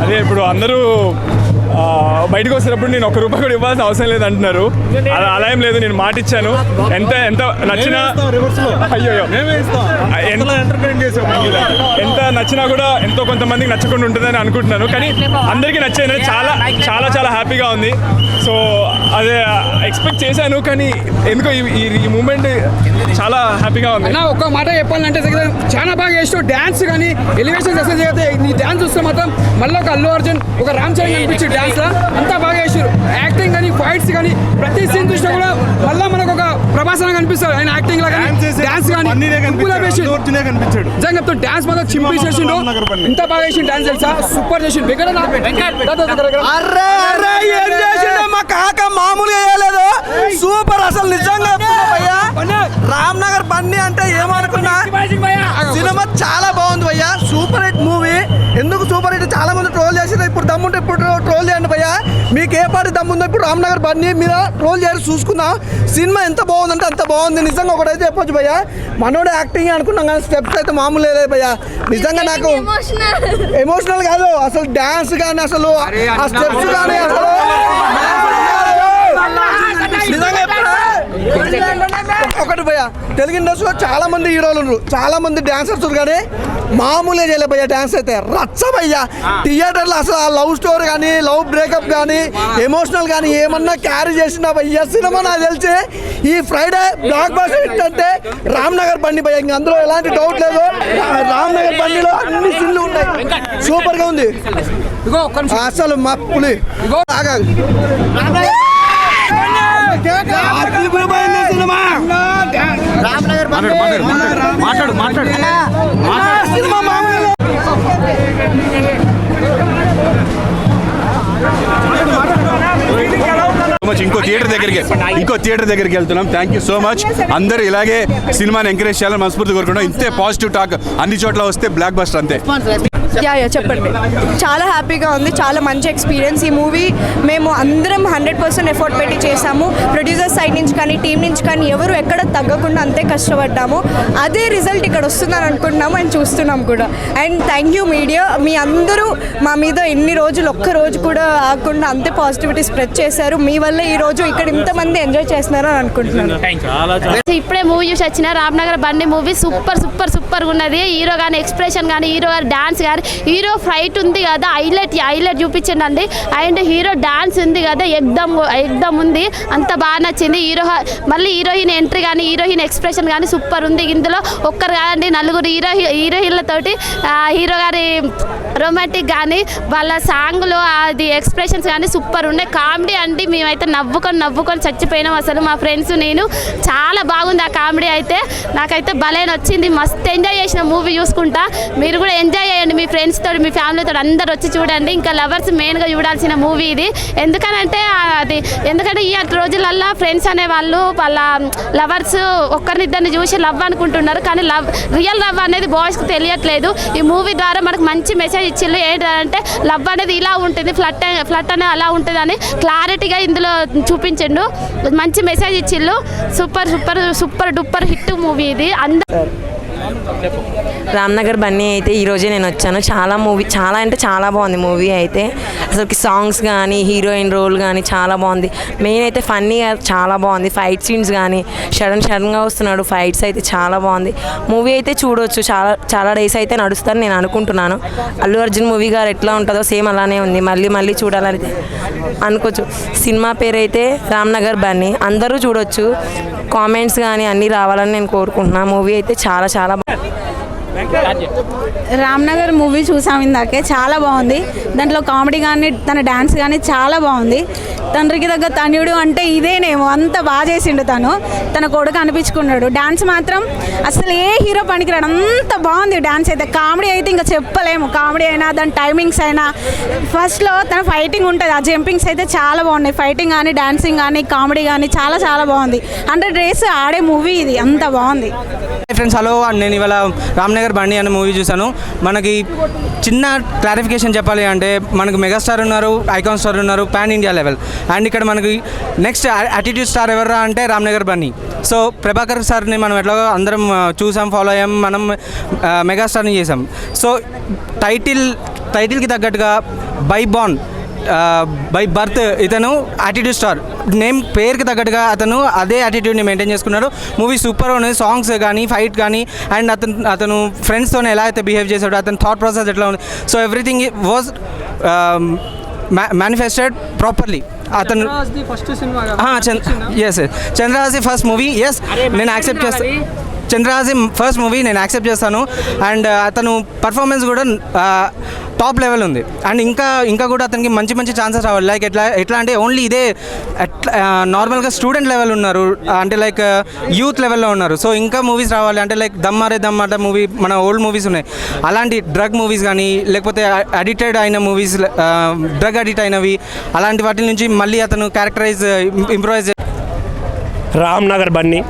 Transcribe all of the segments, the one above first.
అదే ఇప్పుడు అందరూ బయటకు వచ్చినప్పుడు నేను 1 రూపాయి కూడా ఇవ్వాల్సిన అవసరం లేదు అంటున్నారు. అలా ఏం లేదు, నేను మాట ఇచ్చాను. ఎంత నచ్చినా ఎంత నచ్చినా కూడా ఎంతో కొంతమందికి నచ్చకుండా ఉంటుందని అనుకుంటున్నాను. కానీ అందరికీ నచ్చేది చాలా చాలా చాలా హ్యాపీగా ఉంది. సో అదే ఎక్స్పెక్ట్ చేశాను, కానీ ఎందుకో ఈ మూమెంట్ చాలా హ్యాపీగా ఉంది. ఒక్క మాట చెప్పాలంటే చాలా బాగా చేస్తావు. డ్యాన్స్ కానీ ఎలివేషన్స్ అసలు చేస్తే నీ డ్యాన్స్ చూస్తే మాత్రం మళ్ళీ ఒక అల్లు అర్జున్ ఒక రామ్ చరణ్ అనిపించి డ్యాన్స్ లా అంతా బాగా చేశారు. యాక్టింగ్ కానీ ఫైట్స్ కానీ ప్రతి సీన్ చూసినా కూడా మళ్ళీ మనకు ఒక ప్రభాసం కనిపిస్తాడు. ఆయన యాక్టింగ్ లా కానీ డ్యాన్స్ కానీ నిజంగా డ్యాన్స్ మాత్రం చింపేసేసిండు. ఇంత బాగా చేసిండు డ్యాన్స్ తెలుసా, సూపర్ చేసిండు. మా కాక మామూలుగా వేయలేదు, సూపర్ అసలు నిజంగా. రామ్ నగర్ బన్నీ అంటే ఏమనుకున్నా, సినిమా చాలా బాగుంది భయ్యా, సూపర్ హిట్ మూవీ. ఎందుకు సూపర్ హిట్, చాలా మంది ట్రోల్ చేసి ఇప్పుడు దమ్ముంటే ఇప్పుడు ట్రోల్ చేయండి భయ్యా. మీకు ఏ పార్టీ దమ్ముందో ఇప్పుడు రామ్ నగర్ బన్నీ మీద ట్రోల్ చేసి చూసుకుందాం. సినిమా ఎంత బాగుందంటే అంత బాగుంది. నిజంగా ఒకటైతే చెప్పొచ్చు భయ్యా, మనోడే యాక్టింగ్ అనుకున్నాం కానీ స్టెప్స్ అయితే మామూలు లేదు భయ్యా. నిజంగా నాకు ఎమోషనల్ కాదు, అసలు డాన్స్ కానీ అసలు ఆ స్టెప్స్ కానీ అసలు నిజంగా ఒకటి భయ్యా. తెలుగు ఇండస్ట్రీలో చాలా మంది హీరోలు ఉన్నారు, చాలా మంది డాన్సర్స్, కానీ మామూలుగా చేయలే భయ్యా. డాన్స్ అయితే రచ్చ భయ్యా. థియేటర్లో అసలు ఆ లవ్ స్టోరీ కానీ లవ్ బ్రేకప్ కానీ ఎమోషనల్ కానీ ఏమన్నా క్యారీ చేసిన భయ్యా. సినిమా నాకు తెలిసి ఈ ఫ్రైడే బ్లాక్ బస్టర్ హిట్ అంటే రామ్ నగర్ బండి భయ్యా, ఇంక అందులో ఎలాంటి డౌట్ లేదు. రామ్ నగర్ బండిలో అన్ని సీన్లు ఉన్నాయి, సూపర్ గా ఉంది అసలు. మా పులి ఇంకో థియేటర్ దగ్గరికి వెళ్తున్నాం. Thank you so much. అందరూ ఇలాగే సినిమాని ఎంకరేజ్ చేయాలని మనస్ఫూర్తి కోరుకుంటాం. ఇంతే పాజిటివ్ టాక్ అన్ని చోట్ల వస్తే బ్లాక్ బస్టర్ అంతే. చెప్పండి. చాలా హ్యాపీగా ఉంది, చాలా మంచి ఎక్స్పీరియన్స్. ఈ మూవీ మేము అందరం 100% ఎఫర్ట్ పెట్టి చేసాము. ప్రొడ్యూసర్ సైడ్ నుంచి కానీ టీం నుంచి కానీ ఎవరు ఎక్కడ తగ్గకుండా అంతే కష్టపడ్డాము. అదే రిజల్ట్ ఇక్కడ వస్తుందని అనుకుంటున్నాము అండ్ చూస్తున్నాం కూడా. అండ్ థ్యాంక్ యూ మీడియా, మీ అందరూ మా మీద ఎన్ని రోజులు ఒక్క రోజు కూడా ఆగకుండా అంతే పాజిటివిటీ స్ప్రెడ్ చేశారు. మీ వల్ల ఈ రోజు ఇక్కడ ఇంతమంది ఎంజాయ్ చేస్తున్నారు అని అనుకుంటున్నాను. ఇప్పుడే మూవీ చూసి వచ్చిన రామ్ నగర్ బండి మూవీ సూపర్ సూపర్ సూపర్ ఉన్నది. హీరో కానీ ఎక్స్ప్రెషన్ కానీ, హీరో గారి డాన్స్ కానీ, హీరో ఫైట్ ఉంది కదా, హైలైట్ చూపించండి. అండ్ హీరో డాన్స్ ఉంది కదా, ఎగ్దమ్ ఉంది, అంత బాగా నచ్చింది. మళ్ళీ హీరోయిన్ ఎంట్రీ కానీ హీరోయిన్ ఎక్స్ప్రెషన్ కానీ సూపర్ ఉంది. ఇందులో ఒక్కరు కాదండి, 4 హీరోయిన్లతోటి హీరో గారి రొమాంటిక్ కానీ వాళ్ళ సాంగ్లో అది ఎక్స్ప్రెషన్స్ కానీ సూపర్ ఉన్నాయి. కామెడీ అండి, మేమైతే నవ్వుకొని చచ్చిపోయినాం అసలు, మా ఫ్రెండ్స్ నేను. చాలా బాగుంది ఆ కామెడీ అయితే, నాకైతే భలే నచ్చింది. మస్తు ఎంజాయ్ చేసిన మూవీ చూసుకుంటా. మీరు కూడా ఎంజాయ్ చేయండి, మీ ఫ్రెండ్స్ తోటి మీ ఫ్యామిలీతో అందరు వచ్చి చూడండి. ఇంకా లవర్స్ మెయిన్గా చూడాల్సిన మూవీ ఇది. ఎందుకంటే ఈ రోజులల్లో ఫ్రెండ్స్ అనేవాళ్ళు వాళ్ళ లవర్స్ ఒక్కరినిద్దరిని చూసి లవ్ అనుకుంటున్నారు, కానీ రియల్ లవ్ అనేది బాయ్స్కి తెలియట్లేదు. ఈ మూవీ ద్వారా మనకు మంచి మెసేజ్ ఇచ్చిళ్ళు. ఏంటంటే లవ్ అనేది ఇలా ఉంటుంది, ఫ్లట్ అనేది అలా ఉంటుంది అని క్లారిటీగా ఇందులో చూపించిండు. మంచి మెసేజ్ ఇచ్చిళ్ళు. సూపర్ డూపర్ హిట్ మూవీ ఇది. రామ్ నగర్ బన్నీ అయితే ఈరోజే నేను వచ్చాను. చాలా అంటే చాలా బాగుంది మూవీ అయితే. అసలు సాంగ్స్ కానీ హీరోయిన్ రోల్ కానీ చాలా బాగుంది. మెయిన్ అయితే ఫన్నీగా చాలా బాగుంది. ఫైట్ సీన్స్ కానీ సడన్గా వస్తున్నాడు, ఫైట్స్ అయితే చాలా బాగుంది. మూవీ అయితే చూడవచ్చు, చాలా డేస్ అయితే నడుస్తాను నేను అనుకుంటున్నాను. అల్లు అర్జున్ మూవీ గారు ఎట్లా ఉంటుందో సేమ్ అలానే ఉంది. మళ్ళీ చూడాలని అనుకోవచ్చు. సినిమా పేరు అయితే రామ్ నగర్ బన్నీ, అందరూ చూడొచ్చు. కామెంట్స్ కానీ అన్నీ రావాలని నేను కోరుకుంటున్నాను. మూవీ అయితే చాలా రామ్ నగర్ మూవీ చూసాం ఇందాకే, చాలా బాగుంది. దాంట్లో కామెడీ కానీ తన డ్యాన్స్ కానీ చాలా బాగుంది. తండ్రికి తగ్గ తనయుడు అంటే ఇదేనేమో, అంత బాగా చేసిండు తన కొడుకు అనిపించుకున్నాడు. డ్యాన్స్ మాత్రం అసలు ఏ హీరో పనికిరాడు, అంత బాగుంది డ్యాన్స్ అయితే. కామెడీ అయితే ఇంకా చెప్పలేము. కామెడీ అయినా దాని టైమింగ్స్ అయినా, ఫస్ట్లో తన ఫైటింగ్ ఉంటుంది, ఆ జంపింగ్స్ అయితే చాలా బాగున్నాయి. ఫైటింగ్ కానీ డాన్సింగ్ కానీ కామెడీ కానీ చాలా బాగుంది. 100 days ఆడే మూవీ ఇది, అంత బాగుంది. ఫ్రెండ్స్ హలో, నేను ఇవాళ రామ్ రామ్నగర్ బండి అనే మూవీ చూశాను. మనకి చిన్న క్లారిఫికేషన్ చెప్పాలి అంటే మనకు మెగాస్టార్ ఉన్నారు, ఐకాన్ స్టార్ ఉన్నారు, పాన్ ఇండియా లెవెల్. అండ్ ఇక్కడ మనకి నెక్స్ట్ యాటిట్యూడ్ స్టార్ ఎవరా అంటే రామ్నగర్ బన్నీ. సో ప్రభాకర్ సార్ని మనం ఎట్లాగో అందరం చూసాం, ఫాలో అయ్యాం, మనం మెగాస్టార్ని చేసాం. సో టైటిల్కి తగ్గట్టుగా బై బర్త్ ఇతను యాటిట్యూడ్ స్టార్, నేమ్ పేరుకి తగ్గట్టుగా అతను అదే యాటిట్యూడ్ని మెయింటైన్ చేసుకున్నాడు. మూవీ సూపర్ ఉంది, సాంగ్స్ కానీ ఫైట్ కానీ అండ్ అతను ఫ్రెండ్స్తో ఎలా అయితే బిహేవ్ చేశాడు, అతని థాట్ ప్రాసెస్ ఎట్లా ఉంది, so everything was manifested properly. అతను ఎస్ చంద్రహాసి ఫస్ట్ మూవీ, ఎస్ నేను యాక్సెప్ట్ చేస్తాను. చంద్రహాసి ఫస్ట్ మూవీ నేను యాక్సెప్ట్ చేస్తాను. అండ్ అతను పర్ఫార్మెన్స్ కూడా టాప్ లెవెల్ ఉంది. అండ్ ఇంకా కూడా అతనికి మంచి మంచి ఛాన్సెస్ రావాలి. లైక్ ఎట్లా అంటే ఓన్లీ ఇదే నార్మల్గా స్టూడెంట్ లెవెల్ ఉన్నారు, అంటే లైక్ యూత్ లెవెల్లో ఉన్నారు. సో ఇంకా మూవీస్ రావాలి అంటే లైక్ దమ్మాట మూవీ, మన ఓల్డ్ మూవీస్ ఉన్నాయి, అలాంటి డ్రగ్ మూవీస్ కానీ లేకపోతే అడిక్టెడ్ అయిన మూవీస్, డ్రగ్ అడిక్ట్ అయినవి, అలాంటి వాటి నుంచి మళ్ళీ అతను characterise improvise. Ramnagar Bunny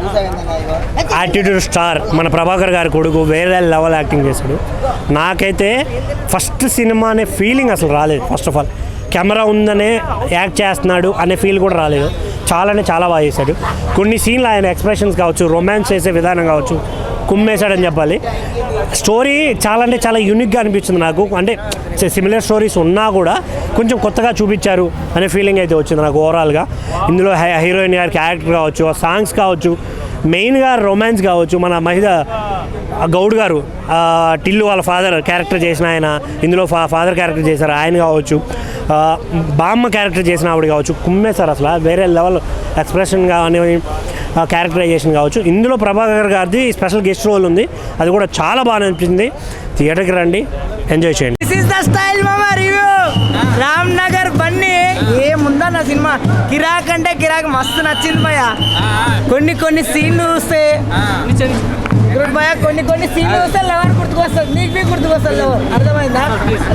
attitude star, మన ప్రభాకర్ గారి కొడుకు, వేరే లెవెల్ యాక్టింగ్ చేశాడు. నాకైతే ఫస్ట్ సినిమా అనే ఫీలింగ్ అసలు రాలేదు. ఫస్ట్ ఆఫ్ ఆల్ కెమెరా ఉందనే యాక్ట్ చేస్తున్నాడు అనే ఫీల్ కూడా రాలేదు. చాలా బాగా చేశాడు. కొన్ని సీన్లు ఆయన ఎక్స్ప్రెషన్స్ కావచ్చు, రొమాన్స్ చేసే విధానం కావచ్చు, కుమ్మేశాడని చెప్పాలి. స్టోరీ చాలా యూనిక్గా అనిపించింది నాకు. అంటే సిమిలర్ స్టోరీస్ ఉన్నా కూడా కొంచెం కొత్తగా చూపించారు అనే ఫీలింగ్ అయితే వచ్చింది నాకు ఓవరాల్గా. ఇందులో హీరోయిన్ గారి క్యారెక్టర్ కావచ్చు, సాంగ్స్ కావచ్చు, మెయిన్గా రొమాన్స్ కావచ్చు. మన మహిళ గౌడ్ గారు టిల్లు వాళ్ళ ఫాదర్ క్యారెక్టర్ చేసిన ఆయన, ఇందులో ఫాదర్ క్యారెక్టర్ చేశారు ఆయన కావచ్చు, బామ్మ క్యారెక్టర్ చేసిన ఆవిడ కావచ్చు, కుమ్మేశారు అసలు. వేరే లెవెల్ ఎక్స్ప్రెషన్ కానీ క్యారెక్టరైజేషన్ కావచ్చు. ఇందులో ప్రభాకర్ గారిది స్పెషల్ గెస్ట్ రోల్ ఉంది, అది కూడా చాలా బాగా అనిపించింది. థియేటర్కి రండి, ఎంజాయ్ చేయండి. దిస్ ఇస్ ద స్టైల్ మామా రివ్యూ. రామ్నగర్ బన్నీ ఏముందన్న సినిమా, కిరాక్ అంటే కిరాక్, మస్తు నచ్చింది భయ. కొన్ని సీన్లు చూస్తే భయ, కొన్ని సీన్లు చూస్తే లవర్ గుర్తుకొస్తుంది, నీకు బీ గుర్తుకొస్తుంది లవర్, అర్థమైందా?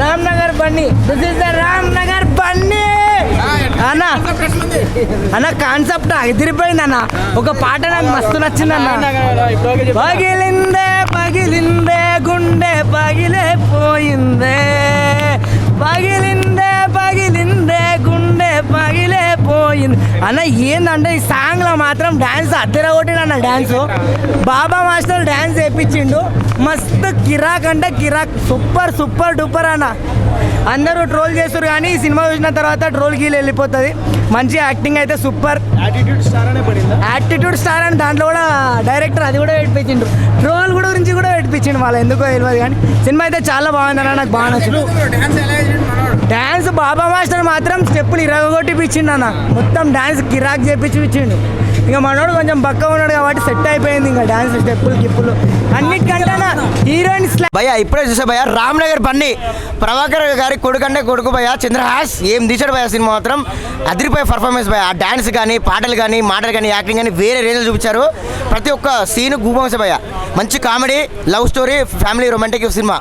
Ramnagar Bunny, this is the Ramnagar Bunny అన్న కాన్సెప్ట్ ఎదిరిపోయింది అన్న. ఒక పాట నాకు మస్తు నచ్చింది అన్న. పగిలిందే గుండె పగిలిపోయిందే, పగిలిందే గుండె పగిలిపోయింది అన్న. ఏందంటే ఈ సాంగ్లో మాత్రం డ్యాన్స్ అద్దెర కొట్టిండు డ్యాన్స్. బాబా మాస్టర్ డ్యాన్స్ వేయించిండు, మస్తు కిరాక్ అంటే కిరాక్, సూపర్ డూపర్ అన్న. అందరూ ట్రోల్ చేస్తారు కానీ ఈ సినిమా చూసిన తర్వాత ట్రోల్ గీలు వెళ్ళిపోతుంది. మంచి యాక్టింగ్ అయితే సూపర్. యాటిట్యూడ్ స్టార్ అని దాంట్లో కూడా డైరెక్టర్ అది కూడా పెట్టిండు, ట్రోల్ గురించి కూడా పెట్టించిండు, వాళ్ళ ఎందుకో తెలియదు కానీ సినిమా అయితే చాలా బాగుందన్న, నాకు బాగా నచ్చింది. డ్యాన్స్ బాబా మాస్టర్ మాత్రం స్టెప్పులు ఇరగొట్టిపించిండు అన్న, మొత్తం డ్యాన్స్ కిరాక్ చేపించిండు. ఇంకా మనోడు కొంచెం బక్క ఉన్నాడు కాబట్టి సెట్ అయిపోయింది. ఇంకా డ్యాన్స్ స్టెప్పులు గిప్పులు అన్నిటికంటే హీరోయిన్ భయ్యా ఇప్పుడే చూసా భయ్యా రామ్నగర్ బన్నీ, ప్రభాకర్ గారి కొడుకంటే కొడుకు భయ్యా చంద్రహాస్ ఏం తీసాడు భయ్యా. సినిమా మాత్రం అదిరిపోయే పర్ఫార్మెన్స్ భయ్యా. ఆ డ్యాన్స్ కానీ, పాటలు కానీ, మాటలు కానీ, యాక్టింగ్ కానీ వేరే రేంజ్లో చూపించారు. ప్రతి ఒక్క సీను గూబంస భయ్యా. మంచి comedy, love story, family romantic cinema.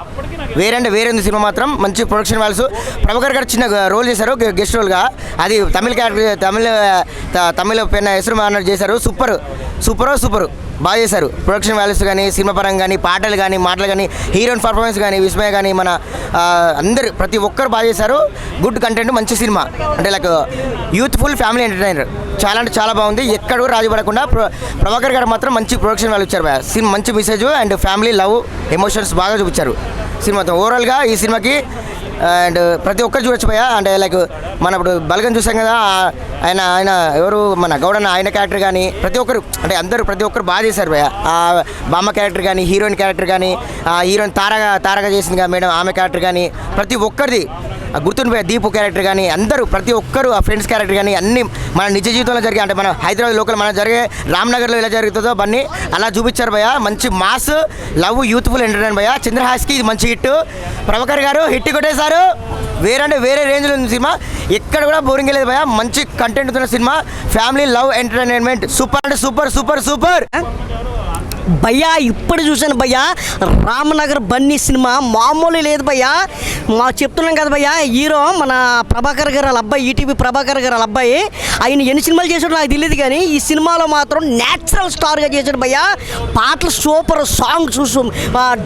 వేరే ఉంది సినిమా మాత్రం. మంచి ప్రొడక్షన్ వాల్యూస్. ప్రభాకర్ గారు చిన్న రోల్ చేశారు గెస్ట్ రోల్గా, అది తమిళ క్యారెక్టర్, తమిళ పెన్న ಹೆಸರು అన్నట్టు చేశారు. సూపర్ బాగా చేశారు. ప్రొడక్షన్ వాల్యూస్ కానీ, సినిమా పరంగా కానీ, పాటలు కానీ, మాటలు కానీ, హీరోయిన్ పర్ఫార్మెన్స్ కానీ, విస్మయ కానీ, మన అందరు ప్రతి ఒక్కరు బాగా చేశారు. గుడ్ కంటెంట్, మంచి సినిమా. అంటే లైక్ యూత్ఫుల్ ఫ్యామిలీ ఎంటర్టైనర్. చాలా బాగుంది. ఎక్కడూ రాజీ పడకుండా ప్రభాకర్ గారు మాత్రం మంచి ప్రొడక్షన్ వాల్యూ ఇచ్చారు. సినిమా మంచి message and family love emotions బాగా చూపించారు సినిమాతో. ఓవరాల్గా ఈ సినిమాకి అండ్ ప్రతి ఒక్కరు చూడొచ్చు భయ్యా. అంటే లైక్ మన ఇప్పుడు బలగం చూసాం కదా, ఆయన ఎవరు మన గౌడన్న, ఆయన క్యారెక్టర్ కానీ ప్రతి ఒక్కరు, అంటే ప్రతి ఒక్కరు బాగా చేశారు భయ్యా. బామ్మ క్యారెక్టర్ కానీ, హీరోయిన్ క్యారెక్టర్ కానీ, హీరోయిన్ తారగా చేసింది కదా మేడం, ఆమె క్యారెక్టర్ కానీ ప్రతి ఒక్కరిది గుర్తుండిపోయా. దీపు క్యారెక్టర్ కానీ అందరూ ప్రతి ఒక్కరు, ఆ ఫ్రెండ్స్ క్యారెక్టర్ కానీ అన్నీ మన నిజ జీవితంలో జరిగే, అంటే మన హైదరాబాద్ లోకల్ మన జరిగే రామ్నగర్లో ఎలా జరుగుతుందో బన్నీ అలా చూపించారు భయ్యా. మంచి మాస్, లవ్, యూత్ఫుల్ ఎంటర్టైన్ భయ్యా. చంద్రహాస్కి ఇది మంచి హిట్. ప్రభాకర్ గారు హిట్ కొట్టేశారు. వేరే రేంజ్లో ఉంది సినిమా. ఎక్కడ కూడా బోరింగ్ లేదు భయ్యా. మంచి కంటెంట్ ఉన్న cinema. Family love entertainment super అంటే సూపర్. భయ్యా ఇప్పుడు చూశాను భయ్యా, రామ్నగర్ బన్నీ సినిమా మామూలు లేదు భయ్యా. మా చెప్తున్నాం కదా భయ్యా, హీరో మన ప్రభాకర్ గారు వాళ్ళ అబ్బాయి, ఈటీవీ ప్రభాకర్ గారు వాళ్ళ అబ్బాయి, ఆయన ఎన్ని సినిమాలు చేశాడో నాకు తెలియదు కానీ ఈ సినిమాలో మాత్రం న్యాచురల్ స్టార్గా చేశాడు భయ్యా. పాటలు సూపర్, సాంగ్స్,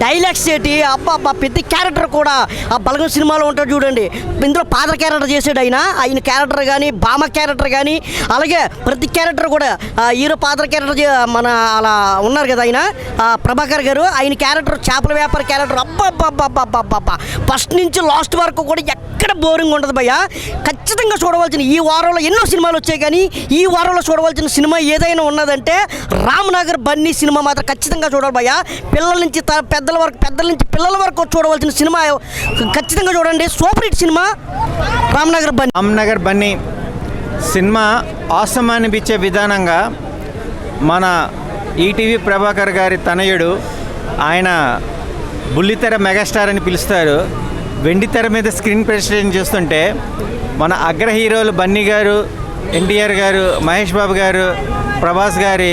డైలాగ్స్ ఏంటి, అబ్బా ప్రతి క్యారెక్టర్ కూడా ఆ బలగం సినిమాలో ఉంటాడు చూడండి. ఇందులో పాత్ర క్యారెక్టర్ చేశాడు ఆయన క్యారెక్టర్ కానీ, బామ క్యారెక్టర్ కానీ, అలాగే ప్రతి క్యారెక్టర్ కూడా హీరో పాత్ర క్యారెక్టర్ మన అలా ఉన్నారు కదా ఆయన ప్రభాకర్ గారు, ఆయన క్యారెక్టర్ చేపల వ్యాపార క్యారెక్టర్ అబ్బా ఫస్ట్ నుంచి లాస్ట్ వరకు కూడా ఎక్కడ బోరింగ్ ఉండదు భయ్య. ఖచ్చితంగా చూడవలసిన, ఈ వారంలో ఎన్నో సినిమాలు వచ్చాయి కానీ ఈ వారంలో చూడవలసిన సినిమా ఏదైనా ఉన్నదంటే రామ్నగర్ బన్నీ సినిమా మాత్రం ఖచ్చితంగా చూడాలి భయ్య. పిల్లల నుంచి పెద్దల నుంచి పిల్లల వరకు చూడవలసిన సినిమా ఖచ్చితంగా చూడండి. Super hit cinema Ramnagar Bunny cinema awesome అనిపించే విధానంగా మన ఈటీవీ ప్రభాకర్ గారి తనయుడు, ఆయన బుల్లితెర మెగాస్టార్ అని పిలుస్తారు, వెండితెర మీద స్క్రీన్ ప్రెజెంటేషన్ చేస్తుంటే మన అగ్ర హీరోలు బన్నీ గారు, ఎన్టీఆర్ గారు, మహేష్ బాబు గారు, ప్రభాస్ గారి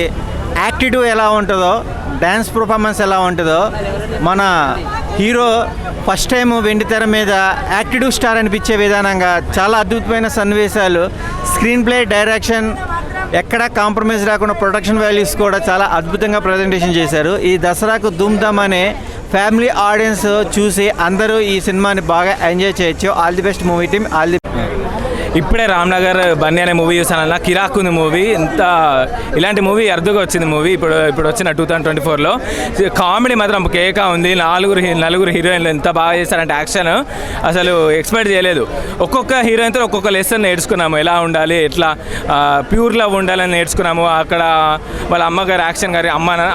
యాక్టిట్యూడ్ ఎలా ఉంటుందో, డ్యాన్స్ పర్ఫార్మెన్స్ ఎలా ఉంటుందో, మన హీరో ఫస్ట్ టైం వెండితెర మీద యాక్టిట్యూడ్ స్టార్ అనిపించే విధానంగా చాలా అద్భుతమైన సన్నివేశాలు, స్క్రీన్ ప్లే, డైరెక్షన్ ఎక్కడా కాంప్రమైజ్ రాకుండా ప్రొడక్షన్ వాల్యూస్ కూడా చాలా అద్భుతంగా ప్రజెంటేషన్ చేశారు. ఈ దసరాకు ధూమ్ ధామ్ అనే ఫ్యామిలీ ఆడియన్స్ చూసి అందరూ ఈ సినిమాని బాగా ఎంజాయ్ చేయొచ్చు. All the best movie team, all the. ఇప్పుడే రామ్నగర్ బన్నీ అనే మూవీ చూసానన్నా, కిరాక్ ఉంది మూవీ. ఇంత ఇలాంటి మూవీ అరుదుగా వచ్చింది మూవీ ఇప్పుడు వచ్చిన 2024లో. కామెడీ మాత్రం కేక ఉంది. నలుగురు హీరోయిన్లు ఎంత బాగా చేశారంటే యాక్షన్ అసలు ఎక్స్పెక్ట్ చేయలేదు. ఒక్కొక్క హీరోయిన్తో ఒక్కొక్క లెసన్ నేర్చుకున్నాము, ఎలా ఉండాలి, ఎట్లా ప్యూర్ లవ్ ఉండాలని నేర్చుకున్నాము. అక్కడ వాళ్ళ అమ్మగారు యాక్షన్ గారి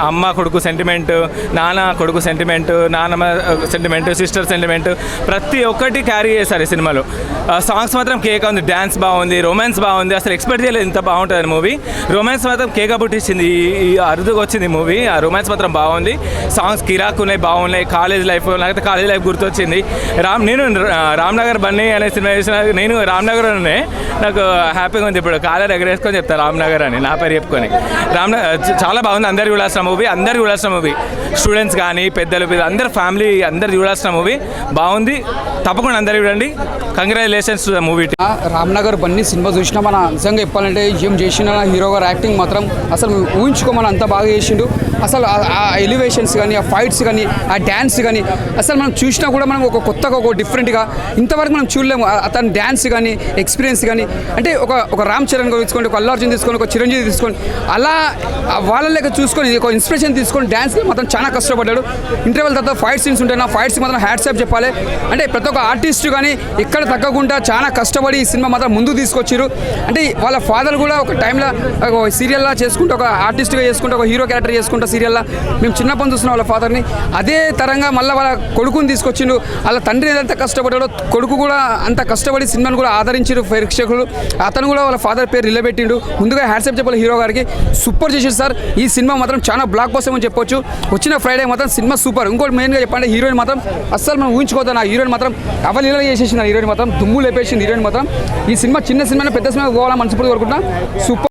అమ్మ కొడుకు సెంటిమెంట్, నాన్న కొడుకు సెంటిమెంట్, నాన్నమ్మ సెంటిమెంట్, సిస్టర్ సెంటిమెంట్, ప్రతి ఒక్కటి క్యారీ చేశారు ఈ సినిమాలో. సాంగ్స్ మాత్రం కేక ఉంది, డ్యాన్స్ బాగుంది, రొమాన్స్ బాగుంది. అసలు ఎక్స్పెక్ట్ చేయలేదు ఇంత బాగుంటుంది మూవీ. రొమాన్స్ మాత్రం కేక పుట్టించింది, ఈ అరుదుగా వచ్చింది మూవీ. ఆ రొమాన్స్ మాత్రం బాగుంది. సాంగ్స్ కిరాక్ ఉన్నాయి, బాగున్నాయి. కాలేజ్ లైఫ్, నాకైతే కాలేజ్ లైఫ్ గుర్తొచ్చింది. నేను రామ్నగర్ బన్నీ అనే సినిమా చూసిన, నేను రామ్నగర్ అనే నాకు హ్యాపీగా ఉంది. ఇప్పుడు కాలర్ ఎగరేసుకొని చెప్తాను రామ్నగర్ అని, నా పేరు చెప్పుకొని. చాలా బాగుంది. అందరు చూడాల్సిన మూవీ, స్టూడెంట్స్ కానీ పెద్దలు అందరు ఫ్యామిలీ అందరు చూడాల్సిన మూవీ. బాగుంది, తప్పకుండా అందరు చూడండి. Congratulations to the movie. Ramnagar Bunny cinema చూసినా మన నిజంగా చెప్పాలంటే ఏం చేసిన హీరో గారు యాక్టింగ్ మాత్రం అసలు ఊహించుకోమని అంత బాగా చేసిండు. అసలు ఆ ఎలివేషన్స్ కానీ, ఆ ఫైట్స్ కానీ, ఆ డ్యాన్స్ కానీ అసలు మనం చూసినా కూడా మనం ఒక కొత్తగా, ఒక డిఫరెంట్గా ఇంతవరకు మనం చూడలేము. అతని డ్యాన్స్ కానీ, ఎక్స్పీరియన్స్ కానీ, అంటే ఒక రామ్ చరణ్ తీసుకోండి, ఒక అల్లు అర్జున్ తీసుకోండి, ఒక చిరంజీవి తీసుకోండి, అలా వాళ్ళ లెక్క చూసుకొని ఒక ఇన్స్పిరేషన్ తీసుకొని డ్యాన్స్ మాత్రం చాలా కష్టపడ్డాడు. ఇంటర్వెల్ తర్వాత ఫైట్ సీన్స్ ఉంటాయి, ఆ ఫైట్స్ మాత్రం హ్యాట్స్ ఆఫ్ చెప్పాలి. అంటే ప్రతి ఒక్క ఆర్టిస్ట్ కానీ ఎక్కడ తగ్గకుండా చాలా కష్టపడి ఈ సినిమా మాత్రం ముందుకు తీసుకొచ్చారు. అంటే వాళ్ళ ఫాదర్ కూడా ఒక టైంలో ఒక సీరియల్లా చేసుకుంటూ, ఒక ఆర్టిస్ట్గా చేసుకుంటూ, ఒక హీరో క్యారెక్టర్ చేసుకుంటూ సీరియల్లా మేము చిన్నప్పటి చూస్తున్నాం వాళ్ళ ఫాదర్ని. అదే తరంగా మళ్ళీ వాళ్ళ కొడుకుని తీసుకొచ్చిండు. వాళ్ళ తండ్రి ఏదంతా కష్టపడ్డాడో కొడుకు కూడా అంత కష్టపడి సినిమాను కూడా ఆదరించారు ప్రేక్షకులు. అతను కూడా వాళ్ళ ఫాదర్ పేరు నిలబెట్టిండు. ముందుగా హ్యాట్సాప్ చెప్పాలి హీరో గారికి, సూపర్ చేసారు సార్. ఈ సినిమా మాత్రం చాలా బ్లాక్ బస్టర్ అని చెప్పొచ్చు. వచ్చిన ఫ్రైడే మాత్రం సినిమా సూపర్. ఇంకోటి మెయిన్గా చెప్పండి, హీరోయిన్ మాత్రం అస్సలు మనం ఊహించుకోవద్దు. ఆ హీరోయిన్ మాత్రం అవలీలగా చేసేసింది. ఆ హీరోయిన్ మాత్రం దుమ్ము లేపేసింది. హీరోయిన్ మాత్రం ఈ సినిమా చిన్న సినిమా పెద్ద సినిమా పోవాలని మనస్ఫూర్తిగా కోరుకుంటున్నా. సూపర్.